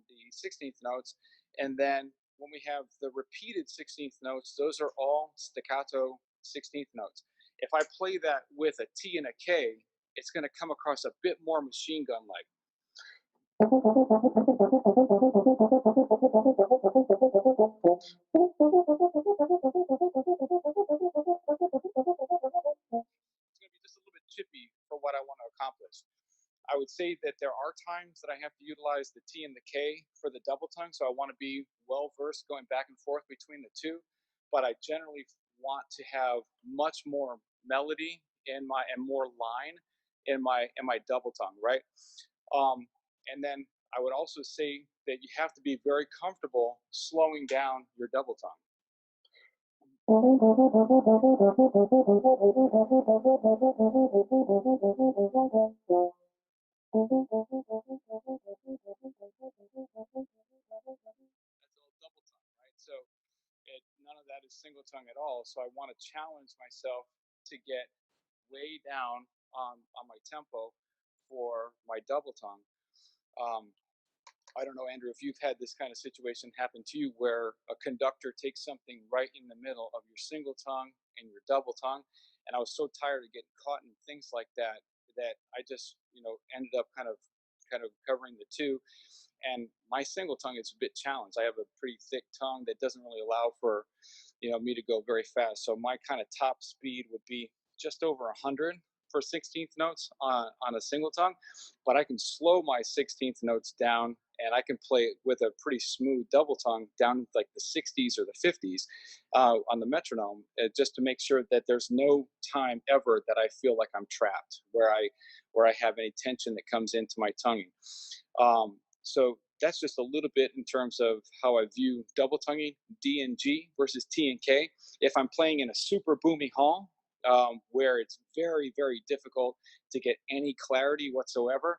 the 16th notes, and then when we have the repeated 16th notes, those are all staccato 16th notes. If I play that with a T and a K, it's going to come across a bit more machine gun like. It's going to be just a little bit chippy for what I want to accomplish. I would say that there are times that I have to utilize the T and the K for the double tongue, so I want to be well versed going back and forth between the two. But I generally want to have much more melody and more line in my double tongue, right? And then I would also say that you have to be very comfortable slowing down your double tongue. That's all double tongue, right? So none of that is single tongue at all. So I want to challenge myself to get way down on my tempo for my double tongue. I don't know, Andrew, if you've had this kind of situation happen to you, where a conductor takes something right in the middle of your single tongue and your double tongue. And I was so tired of getting caught in things like that I just, ended up kind of covering the two. And my single tongue is a bit challenged. I have a pretty thick tongue that doesn't really allow for, me to go very fast. So my kind of top speed would be just over 100 for 16th notes on a single tongue, but I can slow my 16th notes down, and I can play it with a pretty smooth double tongue down like the 60s or the 50s on the metronome, just to make sure that there's no time ever that I feel like I'm trapped, where I have any tension that comes into my tonguing. So that's just a little bit in terms of how I view double tonguing, D and G versus T and K. If I'm playing in a super boomy hall, where it's very, very difficult to get any clarity whatsoever,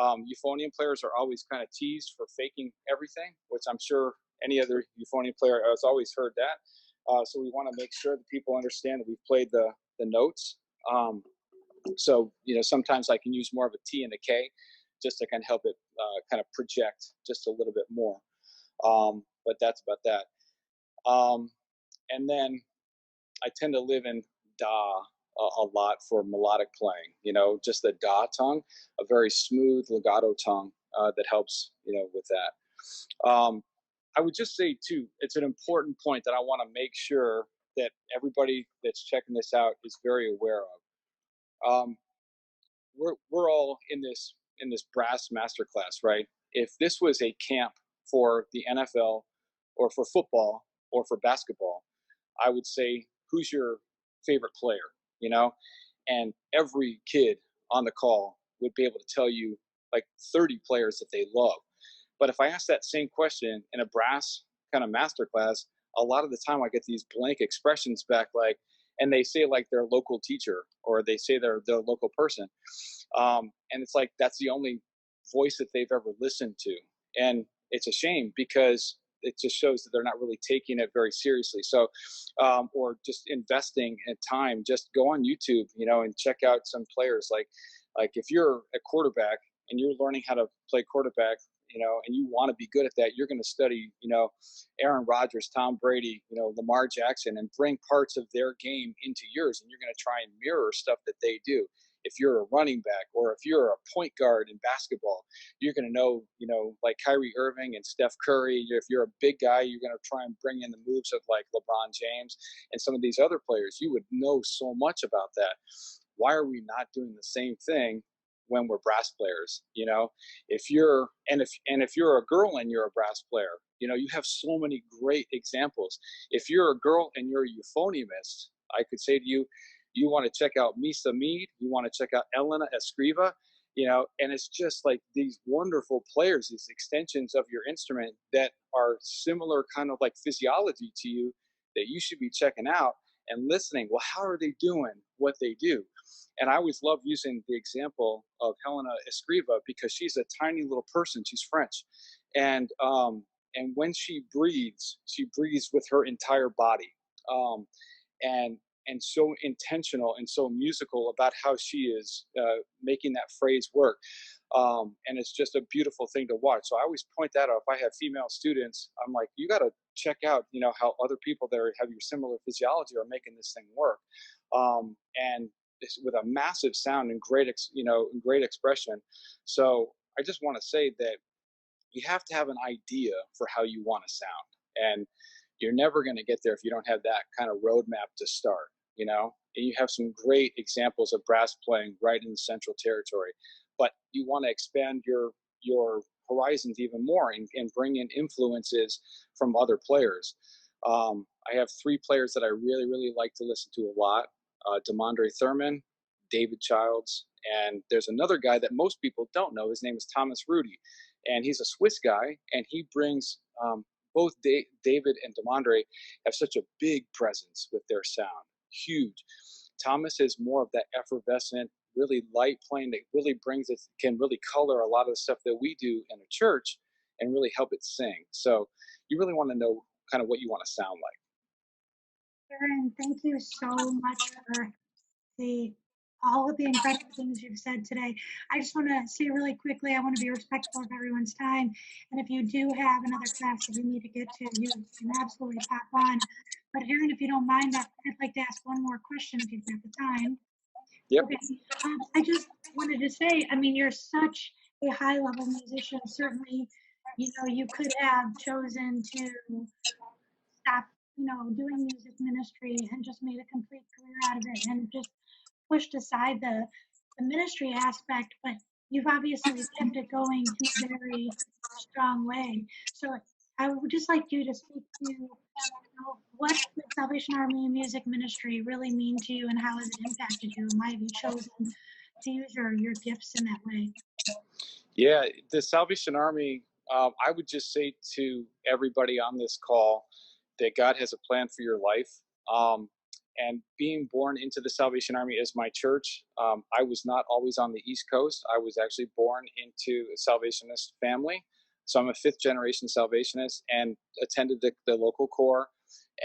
Euphonium players are always kind of teased for faking everything, which I'm sure any other euphonium player has always heard that. So we want to make sure that people understand that we've played the notes. So sometimes I can use more of a T and a K just to kind of help it kind of project just a little bit more. But that's about that. And then I tend to live in Da a lot for melodic playing. Just the Da tongue, a very smooth legato tongue that helps with that. I would just say too, it's an important point that I want to make sure that everybody that's checking this out is very aware of. We're all in this brass masterclass, right? If this was a camp for the NFL or for football or for basketball, I would say, who's your favorite player? And every kid on the call would be able to tell you like 30 players that they love. But if I ask that same question in a brass kind of masterclass, a lot of the time I get these blank expressions back, like, and they say like their local teacher or they say their local person, and it's like that's the only voice that they've ever listened to, and it's a shame because it just shows that they're not really taking it very seriously. So, or just investing in time. Just go on YouTube, and check out some players. Like if you're a quarterback and you're learning how to play quarterback, and you want to be good at that, you're going to study, Aaron Rodgers, Tom Brady, Lamar Jackson, and bring parts of their game into yours, and you're going to try and mirror stuff that they do. If you're a running back or if you're a point guard in basketball, you're going to know, like Kyrie Irving and Steph Curry. If you're a big guy, you're going to try and bring in the moves of like LeBron James and some of these other players. You would know so much about that. Why are we not doing the same thing when we're brass players? If you're if you're a girl and you're a brass player, you have so many great examples. If you're a girl and you're a euphoniumist, I could say to you, you want to check out Misa Mead, you want to check out Elena Escriva, and it's just like these wonderful players, these extensions of your instrument that are similar kind of like physiology to you that you should be checking out and listening. Well, how are they doing what they do? And I always love using the example of Helena Escriva because she's a tiny little person. She's French. And when she breathes with her entire body. And so intentional and so musical about how she is making that phrase work. And it's just a beautiful thing to watch. So I always point that out. If I have female students, I'm like, you got to check out, how other people that have your similar physiology are making this thing work. And it's with a massive sound and great expression. So I just want to say that you have to have an idea for how you want to sound. And you're never going to get there if you don't have that kind of roadmap to start, and you have some great examples of brass playing right in the Central Territory, but you want to expand your horizons even more and bring in influences from other players. I have three players that I really, really like to listen to a lot. Demondre Thurman, David Childs, and there's another guy that most people don't know. His name is Thomas Rudy, and he's a Swiss guy, and he brings both David and Demondre have such a big presence with their sound, huge. Thomas is more of that effervescent, really light playing that really brings it, can really color a lot of the stuff that we do in a church and really help it sing. So you really want to know kind of what you want to sound like. Aaron, thank you so much for all of the incredible things you've said today. I just want to say really quickly, I want to be respectful of everyone's time. And if you do have another class that you need to get to, you can absolutely pop on. But Aaron, if you don't mind, I'd like to ask one more question if you've got the time. Yep. Okay. I just wanted to say, I mean, you're such a high level musician. Certainly, you could have chosen to stop, doing music ministry and just made a complete career out of it and just pushed aside the ministry aspect, but you've obviously kept it going in a very strong way. So I would just like you to speak to, what does Salvation Army Music Ministry really mean to you and how has it impacted you and why have you chosen to use your gifts in that way? Yeah, the Salvation Army, I would just say to everybody on this call that God has a plan for your life. And being born into the Salvation Army as my church, I was not always on the East Coast. I was actually born into a Salvationist family. So I'm a fifth generation Salvationist and attended the local corps.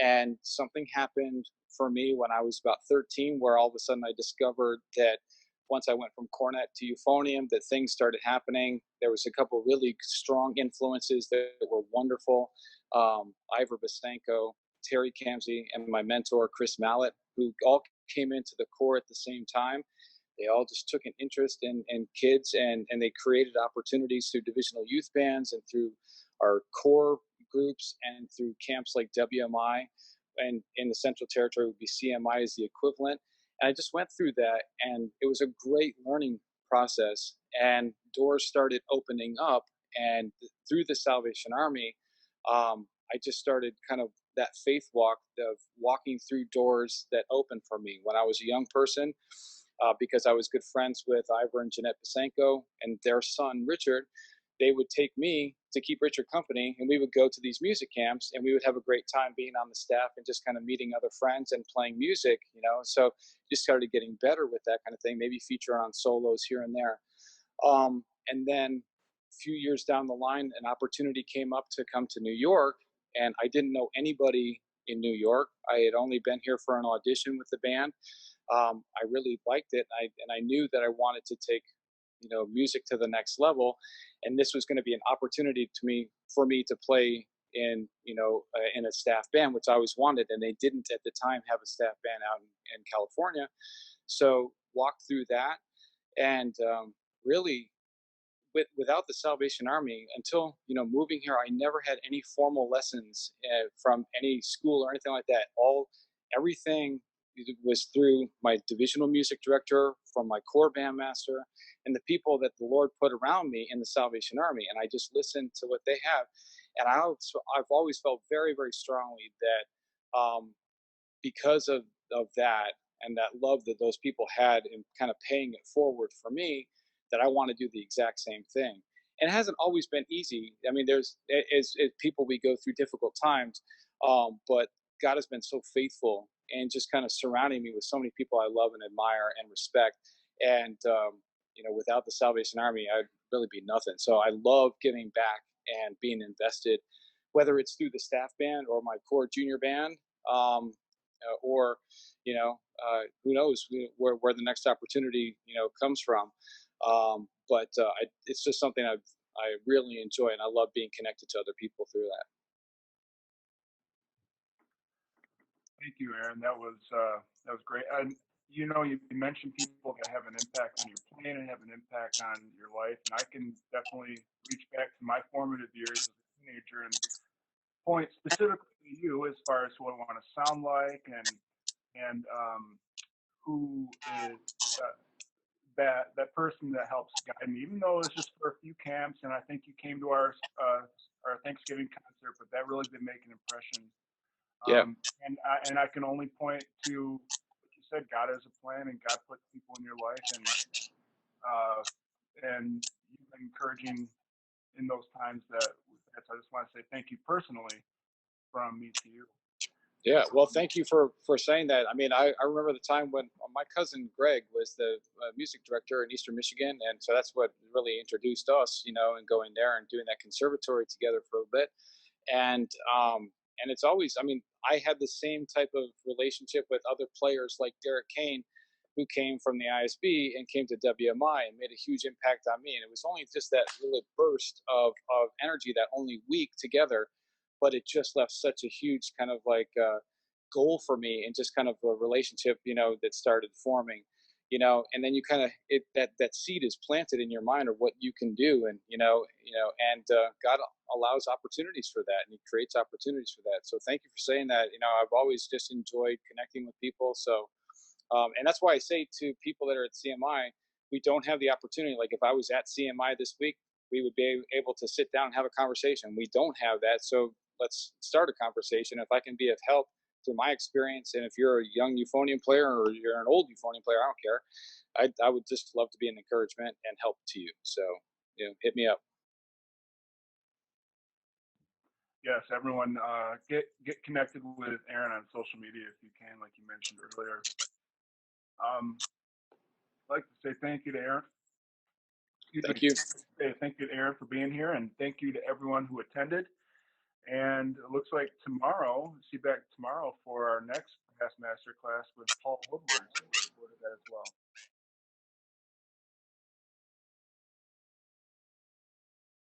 And something happened for me when I was about 13, where all of a sudden I discovered that once I went from cornet to euphonium, that things started happening. There was a couple really strong influences that were wonderful. Ivor Bastenko, Terry Kamsey, and my mentor, Chris Mallett, who all came into the corps at the same time. They all just took an interest in kids, and they created opportunities through divisional youth bands and through our core groups and through camps like WMI, and in the Central Territory would be CMI as the equivalent. And I just went through that, and it was a great learning process, and doors started opening up. And through the Salvation Army, I just started kind of that faith walk of walking through doors that opened for me when I was a young person, because I was good friends with Ivor and Jeanette Pasenko and their son, Richard. They would take me to keep Richard company, and we would go to these music camps, and we would have a great time being on the staff and just kind of meeting other friends and playing music, you know. So just started getting better with that kind of thing, maybe feature on solos here and there. And then a few years down the line, an opportunity came up to come to New York, and I didn't know anybody in New York. I had only been here for an audition with the band. I really liked it, and I knew that I wanted to take, you know, music to the next level, and this was going to be an opportunity to me for me to play in, you know, in a staff band, which I always wanted, and they didn't at the time have a staff band out in California. So walked through that, and really without the Salvation Army, until, you know, moving here, I never had any formal lessons from any school or anything like that. Everything was through my divisional music director, from my corps bandmaster, and the people that the Lord put around me in the Salvation Army. And I just listened to what they have, and I've always felt very, very strongly that, because of that and that love that those people had in kind of paying it forward for me, that I want to do the exact same thing. And it hasn't always been easy. I mean, as people, we go through difficult times, but God has been so faithful and just kind of surrounding me with so many people I love and admire and respect. And you know, without the Salvation Army, I'd really be nothing. So I love giving back and being invested, whether it's through the staff band or my core junior band. Or, you know, who knows where the next opportunity, you know, comes from. But it's just something I really enjoy, and I love being connected to other people through that. Thank you, Aaron. That was great. And you know, you mentioned people that have an impact on your playing and have an impact on your life. And I can definitely reach back to my formative years as a teenager and point specifically to you as far as who I want to sound like and who is uh, that person that helps guide me. Even though it was just for a few camps, and I think you came to our Thanksgiving concert, but that really did make an impression. Yeah, And I can only point to what you said. God has a plan, and God puts people in your life, uh, and you've been encouraging in those times so I just want to say thank you personally from me to you. yeah. Well, Um, thank you for saying that. I mean, I remember the time when my cousin Greg was the music director in Eastern Michigan, and so that's what really introduced us, you know, and going there and doing that conservatory together for a bit. And and it's always, I mean, I had the same type of relationship with other players like Derek Kane, who came from the ISB and came to WMI and made a huge impact on me. And it was only just that little burst of energy, that only week together, but it just left such a huge kind of like goal for me, and just kind of a relationship, you know, that started forming, you know. And then you kind of, that seed is planted in your mind of what you can do, and and God allows opportunities for that, and He creates opportunities for that. So thank you for saying that. You know, I've always just enjoyed connecting with people. So and that's why I say to people that are at CMI, we don't have the opportunity. Like if I was at CMI this week, we would be able to sit down and have a conversation. We don't have that. So let's start a conversation. If I can be of help through my experience, and if you're a young euphonium player or you're an old euphonium player, I don't care. I would just love to be an encouragement and help to you. So, you know, hit me up. yes, everyone, get connected with Aaron on social media if you can, like you mentioned earlier. I'd like to say thank you to Aaron. Excuse me. Thank you. Say thank you to Aaron for being here, and thank you to everyone who attended. And it looks like tomorrow, see you back tomorrow for our next past master class with Paul Woodward. So look forward to that as well.